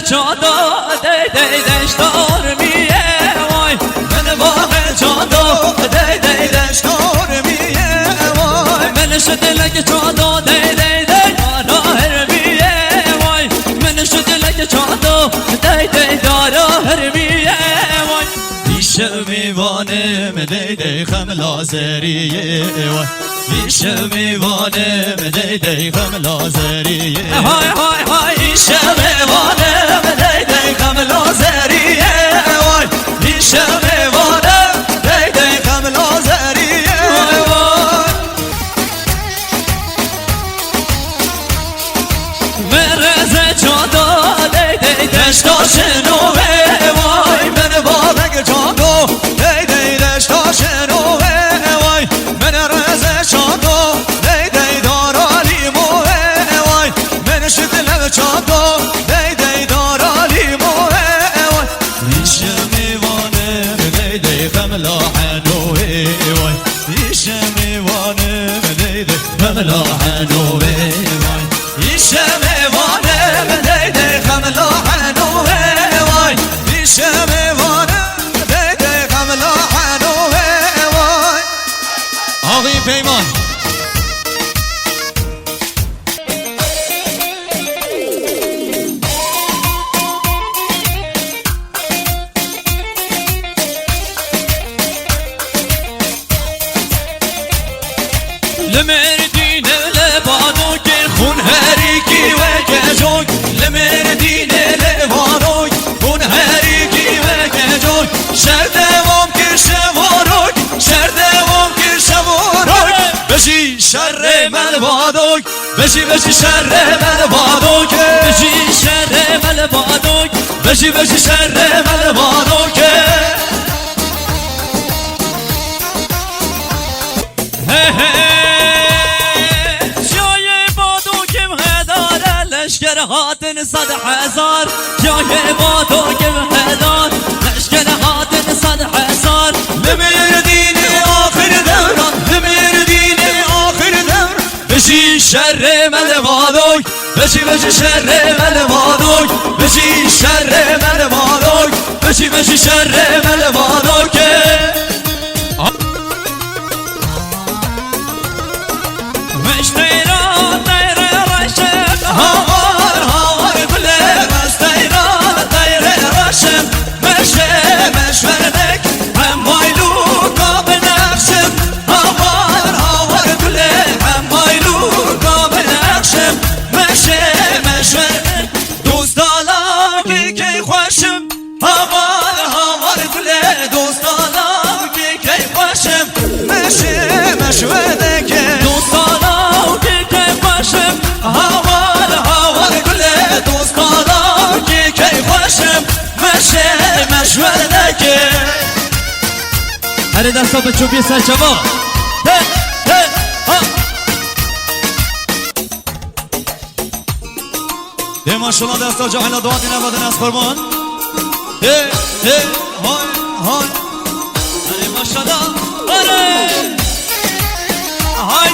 چادو دی دی دشتار میه وای من باغ چادو دی دی دشتار میه وای من شد لگ چادو دی دی دارا هر میه وای من شد لگ چادو دی دی دارا هر میه وای دیشب میوانم دی دی خم لازریه وای دیشب میوانم دی دی خم لازریه های های های دیشب میوانم دی دی خم لازریه وای دیشب میوانم دی دی خم لازریه وای مرز چادو دی دی دشتا شنوه وای من باغ چادو دی دی دشتا شنوه وای من رز چادو دی دی دارا لیموه وای من شدلم چادو دی دی دارا لیموه وای دیشه میوانم دی دی خملا حنوه وای دیشه میوانم دی دی خملا حنوه وای دیشه میوانم دی دی خملا حنوه وای دیشه میوانم دی دی خملا حنوه وای آقای پیمان لمردين لبانوك خون هريكي وكجوك لمردين لبانوك خون هريكي وكجوك شردوام كشواروك شردوام كشواروك بشي شر من بادوك بشي بشي شر من بادوك بشي شر من بادوك بشي بشي شر من بادوك لشکر هاتن 100,000 جای بادو که هدار لشکر هاتن 100,000 لمردین آخر دوران لمردین آخر دور بشی شر من بادوی بشی بشی شر من بادوی بشی شر من بادوی بشی بشی شر من بادوی مش طيران طير رشد هوار هوار بلي بس طيران طير رشد مشي مشوردك هم ويلوكا بنخشم هوار هوار بلي هم ويلوكا بنخشم مشي مشوردك دوست دالاكي كي خوشم هوار هوار بلي دوست دالاكي كي خوشم مشي مشوردك دوست دالاكي كي خوشم هوار هوار بلي دوست دالاكي كي خوشم مشي مشوردك هر دستا به چوبی سر جواب ده ماشالله دستا جاهلا دعا دینه و دینه از قربان های های اره ماشالله اره های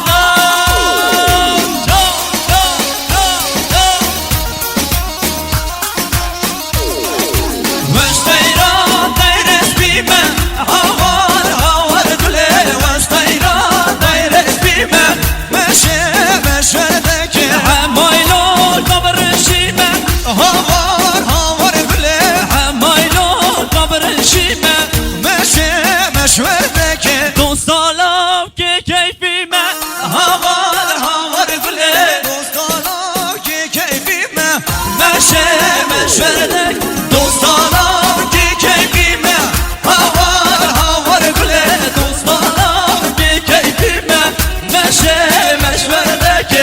مشوردك دوست دالم که کیفی من هوار هوار بله دوست دالم که کیفی من مشه مشوردك دوست دالم که کیفی من هوار هوار بله دوست دالم که کیفی من مشه مشوردك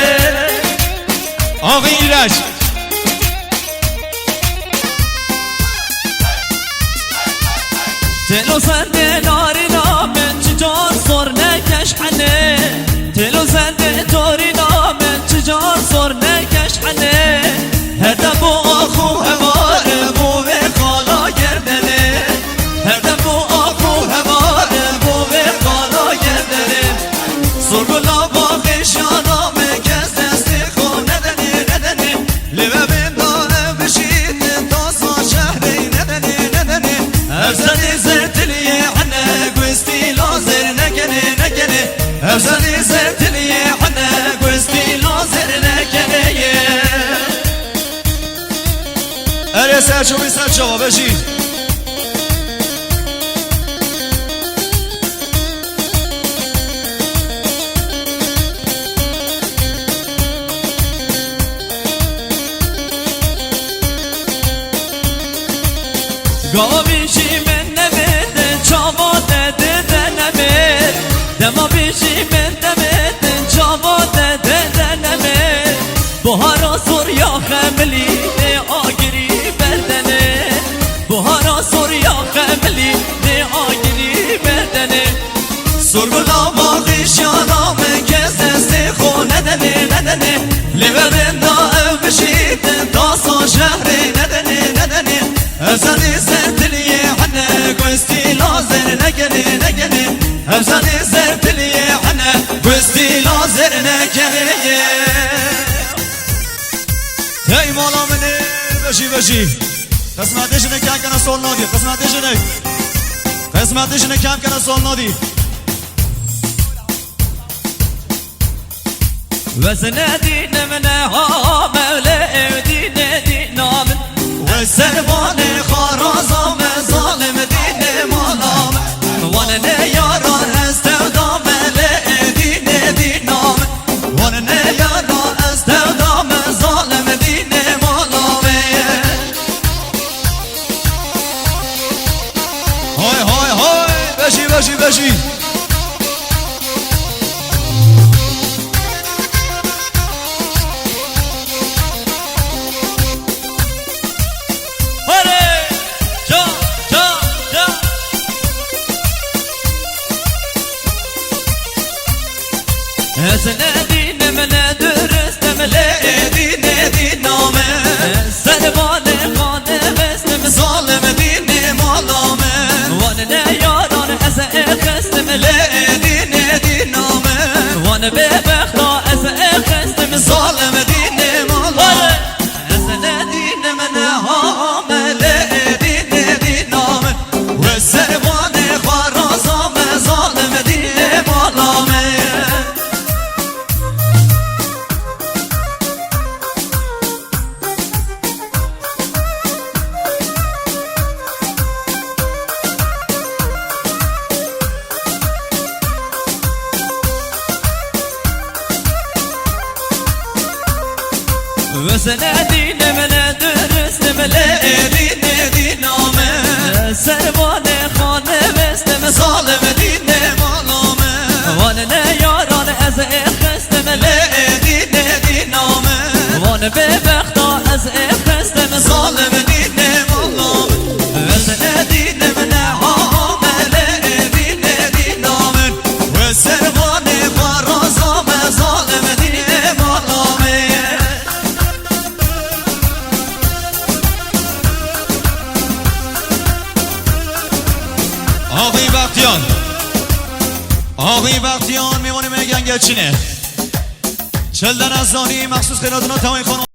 آقای ایرج تلو سنده نارینا من چجان سر نکش حنه تلو سنده تارینا من چجان سر نکش حنه هر بو آخو هوار بو خالا گردنه هر بو آخو هوار بو خالا گردنه سرگلا باقی شانا من کس دست خو ندنه ندنه لیوه بین داره بشید تا زرتلي حنا قوستي لازر نكنيه اري سرچو بی سرچو بشی گاویشی من نمیدن چاواده دیده نمید دما بیشی من نمیدن چاواده دیده نمید بهارا سوریا خملی نه آگری بردنه بهارا سوریا خملی نه آگری بردنه سرگلا باقیش یادام کس دستی خو ندنه لیورن دا او بشیدن تاسا شهری ندنه افزادی زرتلی حنا قوستي لازر نگنه افزادی زرتلی حنا قوستي لازر نگنه هی مالا منی بشی قسمتش نکم کنه سال نادی قسمتش نکم کنه سال نادی وزن دین منها مولا دین نامن والسربان خرازام ظالم دین مالام وانا نیاران استودام دین نامن وانا نیاران استودام ظالم دین مالام های بشی حسن دین من درست مله دین نامه سربان خانه بستم ظالم دین مالامه وان نیاران از خستم له دین نامه وان به بختا از خستم ظالم دین مالامه حسن دین من حامله دین نامه و سربان خرازام ظالم دین مالامه وزن دین من درست مله دین نامه سربان خانه بستم ظالم دین مالامه وان نیاران از خستم له دین نامه وان به بختا از خستم ظالم دین مالامه وزن دین من حامله دین نامه و سربان خرازام ظالم دین مالامه آقای بختیان میمونیم گنگل چینه 40 دن از دانی مخصوص خیراتونا تمام خانم